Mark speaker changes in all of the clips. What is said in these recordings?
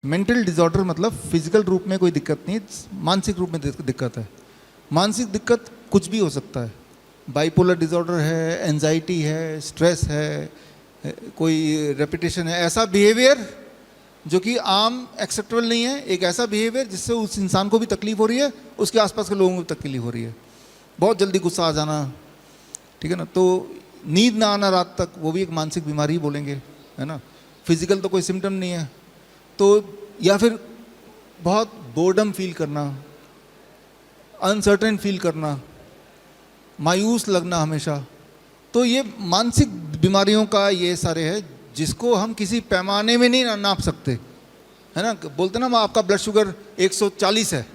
Speaker 1: Mental disorder मतलब physical रूप में कोई दिक्कत नहीं, मानसिक रूप में दिक्कत है। मानसिक दिक्कत कुछ भी हो सकता है। बाइपोलर डिसऑर्डर है, एंजाइटी है, स्ट्रेस है, कोई रेपिटेशन है, ऐसा बिहेवियर जो कि आम एक्सेप्टेबल नहीं है, एक ऐसा बिहेवियर जिससे उस इंसान को भी तकलीफ हो रही है, उसके आसपास के लोगों को भी तकलीफ हो रही है। बहुत जल्दी गुस्सा आ जाना, ठीक है ना, तो नींद ना आना रात तक, वो भी एक मानसिक बीमारी ही बोलेंगे, है ना। फिजिकल तो कोई सिम्टम नहीं है, तो या फिर बहुत बोर्डम फील करना, अनसर्टेन फील करना, मायूस लगना हमेशा, तो ये मानसिक बीमारियों का ये सारे है जिसको हम किसी पैमाने में नहीं नाप सकते, है ना। बोलते ना आपका ब्लड शुगर 140 है,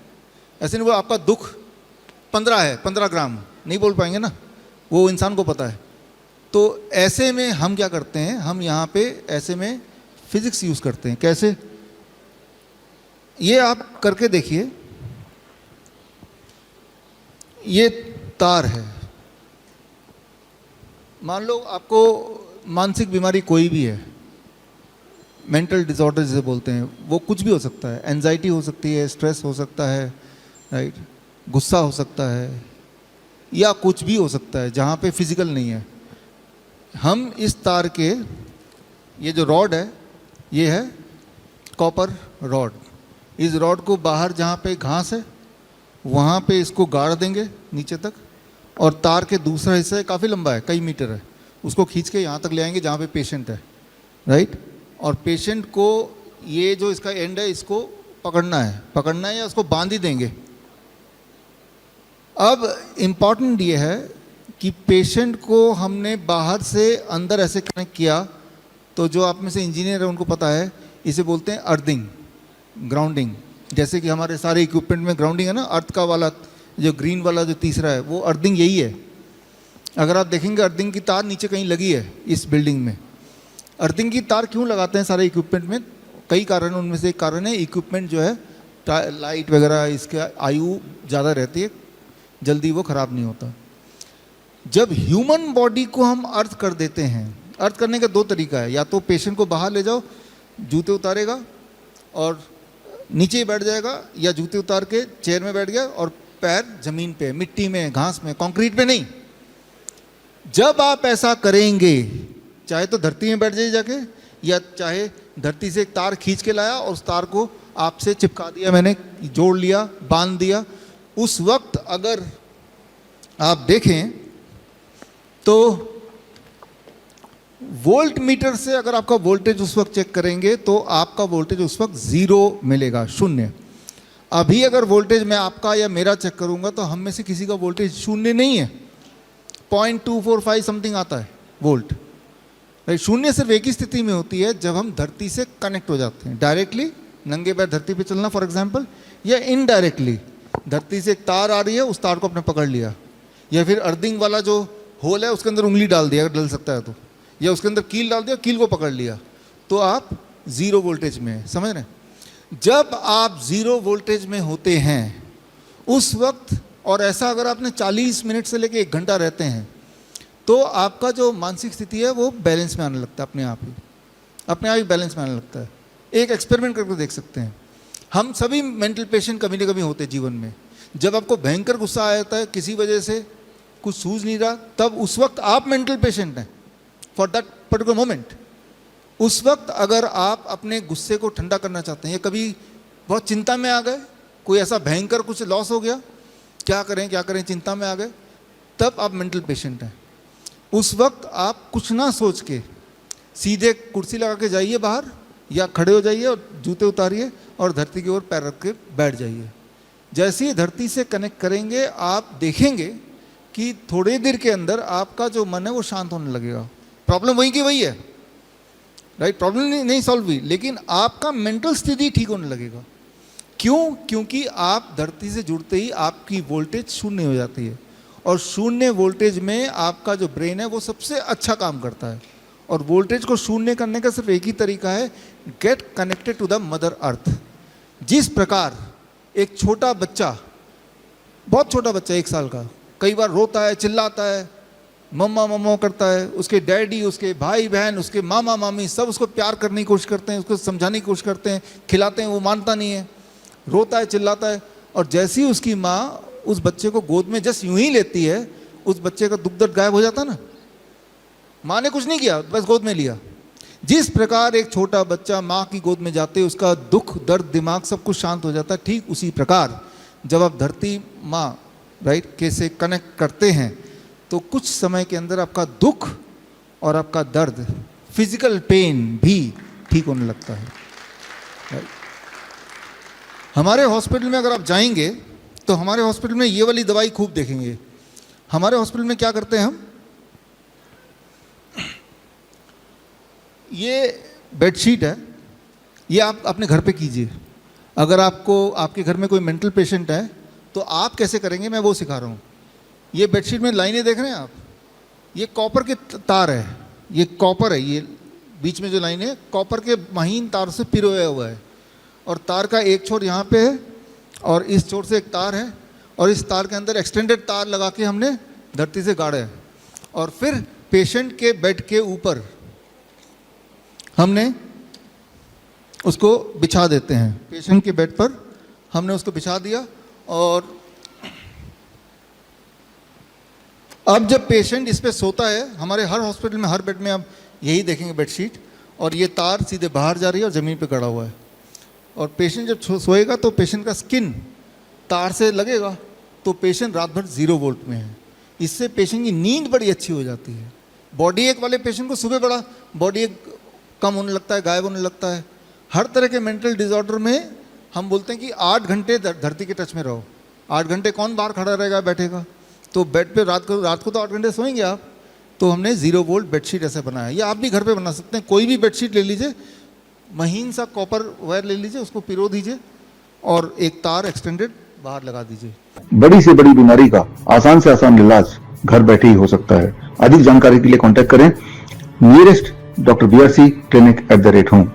Speaker 1: ऐसे नहीं बोल आपका दुख 15 है, 15 ग्राम नहीं बोल पाएंगे ना, वो इंसान को पता है। तो ऐसे में हम क्या करते हैं, हम यहाँ पे ऐसे में फिजिक्स यूज़ करते हैं। कैसे, ये आप करके देखिए, ये तार है, मान लो आपको मानसिक बीमारी कोई भी है, मेंटल डिसऑर्डर जिसे बोलते हैं, वो कुछ भी हो सकता है। एंजाइटी हो सकती है, स्ट्रेस हो सकता है, राइट, गुस्सा हो सकता है, या कुछ भी हो सकता है जहाँ पे फिजिकल नहीं है। हम इस तार के, ये जो रॉड है ये है कॉपर रॉड, इस रॉड को बाहर जहाँ पे घास है वहाँ पे इसको गाड़ देंगे नीचे तक, और तार के दूसरा हिस्सा काफ़ी लंबा है, कई मीटर है, उसको खींच के यहाँ तक ले आएंगे जहाँ पे पेशेंट है, राइट। और पेशेंट को ये जो इसका एंड है इसको पकड़ना है या उसको बांध ही देंगे। अब इम्पॉर्टेंट ये है कि पेशेंट को हमने बाहर से अंदर ऐसे कनेक्ट किया, तो जो आप में से इंजीनियर है उनको पता है, इसे बोलते हैं अर्थिंग, ग्राउंडिंग। जैसे कि हमारे सारे इक्विपमेंट में ग्राउंडिंग है ना, अर्थ का वाला जो ग्रीन वाला जो तीसरा है वो अर्थिंग यही है। अगर आप देखेंगे अर्थिंग की तार नीचे कहीं लगी है इस बिल्डिंग में। अर्थिंग की तार क्यों लगाते हैं सारे इक्विपमेंट में, कई कारण, उनमें से एक कारण है इक्विपमेंट जो है, लाइट वगैरह, इसके आयु ज़्यादा रहती है, जल्दी वो ख़राब नहीं होता। जब ह्यूमन बॉडी को हम अर्थ कर देते हैं, अर्थ करने का दो तरीका है, या तो पेशेंट को बाहर ले जाओ, जूते उतारेगा और नीचे ही बैठ जाएगा, या जूते उतार के चेयर में बैठ गया और पैर जमीन पे, मिट्टी में, घास में, कंक्रीट पे नहीं। जब आप ऐसा करेंगे, चाहे तो धरती में बैठ जाइए जाके, या चाहे धरती से एक तार खींच के लाया और उस तार को आपसे चिपका दिया, मैंने जोड़ लिया, बांध दिया, उस वक्त अगर आप देखें तो वोल्ट मीटर से अगर आपका वोल्टेज उस वक्त चेक करेंगे तो आपका वोल्टेज उस वक्त 0 मिलेगा, 0। अभी अगर वोल्टेज मैं आपका या मेरा चेक करूंगा तो हम में से किसी का वोल्टेज 0 नहीं है, 0.245 समथिंग आता है वोल्ट। 0 सिर्फ एक ही स्थिति में होती है, जब हम धरती से कनेक्ट हो जाते हैं, डायरेक्टली नंगे पैर धरती पे चलना फॉर एग्जांपल, या इनडायरेक्टली धरती से एक तार आ रही है, उस तार को आपने पकड़ लिया, या फिर अर्थिंग वाला जो होल है उसके अंदर उंगली डाल दिया, अगर डल सकता है तो, या उसके अंदर कील डाल दिया, कील को पकड़ लिया, तो आप 0 वोल्टेज में हैं, समझ रहे हैं। जब आप 0 वोल्टेज में होते हैं उस वक्त, और ऐसा अगर आपने 40 मिनट से लेकर 1 घंटा रहते हैं, तो आपका जो मानसिक स्थिति है वो बैलेंस में आने लगता है, अपने आप ही बैलेंस में आने लगता है। एक एक्सपेरिमेंट करके देख सकते हैं। हम सभी मेंटल पेशेंट कभी ना कभी होते हैं जीवन में। जब आपको भयंकर गुस्सा आ जाता है, किसी वजह से कुछ सूझ नहीं रहा, तब उस वक्त आप मेंटल पेशेंट हैं फॉर दैट पर्टिकुलर मोमेंट। उस वक्त अगर आप अपने गुस्से को ठंडा करना चाहते हैं, या कभी बहुत चिंता में आ गए, कोई ऐसा भयंकर कुछ लॉस हो गया, क्या करें चिंता में आ गए, तब आप मेंटल पेशेंट हैं। उस वक्त आप कुछ ना सोच के सीधे कुर्सी लगा के जाइए बाहर, या खड़े हो जाइए और जूते उतारिए और धरती की ओर पैर रख के बैठ जाइए। जैसे ही धरती से कनेक्ट करेंगे, आप देखेंगे कि थोड़ी देर के अंदर आपका जो मन है वो शांत होने लगेगा। प्रॉब्लम वही की वही है, राइट, प्रॉब्लम नहीं सॉल्व हुई, लेकिन आपका मेंटल स्थिति ठीक होने लगेगा। क्यों? क्योंकि आप धरती से जुड़ते ही आपकी वोल्टेज 0 हो जाती है, और 0 वोल्टेज में आपका जो ब्रेन है वो सबसे अच्छा काम करता है। और वोल्टेज को 0 करने का सिर्फ एक ही तरीका है, get connected to the mother earth. जिस प्रकार एक छोटा बच्चा, बहुत छोटा बच्चा 1 साल का, कई बार रोता है, चिल्लाता है, मम्मा मम्मा करता है, उसके डैडी, उसके भाई बहन, उसके मामा मामी सब उसको प्यार करने की कोशिश करते हैं, उसको समझाने की कोशिश करते हैं, खिलाते हैं, वो मानता नहीं है, रोता है, चिल्लाता है। और जैसे ही उसकी माँ उस बच्चे को गोद में जस्ट यूं ही लेती है, उस बच्चे का दुख दर्द गायब हो जाता ना। माँ ने कुछ नहीं किया, बस गोद में लिया। जिस प्रकार एक छोटा बच्चा माँ की गोद में जाते उसका दुख दर्द दिमाग सब कुछ शांत हो जाता है, ठीक उसी प्रकार जब आप धरती माँ राइट कैसे कनेक्ट करते हैं तो कुछ समय के अंदर आपका दुख और आपका दर्द, फिजिकल पेन भी ठीक होने लगता है। राइट। हमारे हॉस्पिटल में अगर आप जाएंगे तो हमारे हॉस्पिटल में ये वाली दवाई खूब देखेंगे। हमारे हॉस्पिटल में क्या करते हैं हम, ये बेडशीट है, ये आप अपने घर पे कीजिए। अगर आपको आपके घर में कोई मेंटल पेशेंट है तो आप कैसे करेंगे, मैं वो सिखा रहा हूँ। ये बेडशीट में लाइनें देख रहे हैं आप, ये कॉपर के तार है, ये कॉपर है, ये बीच में जो लाइन है कॉपर के महीन तार से पिरोया हुआ है। और तार का एक छोर यहाँ पे है और इस छोर से एक तार है और इस तार के अंदर एक्सटेंडेड तार लगा के हमने धरती से गाड़ा है। और फिर पेशेंट के बेड के ऊपर हमने उसको बिछा देते हैं। पेशेंट के बेड पर हमने उसको बिछा दिया और अब जब पेशेंट इस पे सोता है, हमारे हर हॉस्पिटल में हर बेड में आप यही देखेंगे बेडशीट, और ये तार सीधे बाहर जा रही है और ज़मीन पे गड़ा हुआ है। और पेशेंट जब सोएगा तो पेशेंट का स्किन तार से लगेगा तो पेशेंट रात भर 0 वोल्ट में है। इससे पेशेंट की नींद बड़ी अच्छी हो जाती है। बॉडी एक वाले पेशेंट को सुबह बड़ा बॉडी एक कम होने लगता है, गायब होने लगता है। हर तरह के मेंटल डिसऑर्डर में हम बोलते हैं कि 8 घंटे धरती के टच में रहो। 8 घंटे कौन बाहर खड़ा रहेगा, बैठेगा? तो बेड पे रात को तो 8 घंटे सोएंगे आप। तो हमने 0 वोल्ट बेडशीट ऐसे बनाया। ये आप भी घर पे बना सकते हैं। कोई भी बेडशीट ले लीजिए, महीन सा कॉपर वायर ले लीजिए, उसको पिरो दीजिए और एक तार एक्सटेंडेड बाहर लगा दीजिए।
Speaker 2: बड़ी से बड़ी बीमारी का आसान से आसान इलाज घर बैठे ही हो सकता है। अधिक जानकारी के लिए कांटेक्ट करें nearest doctor BRC clinic @home।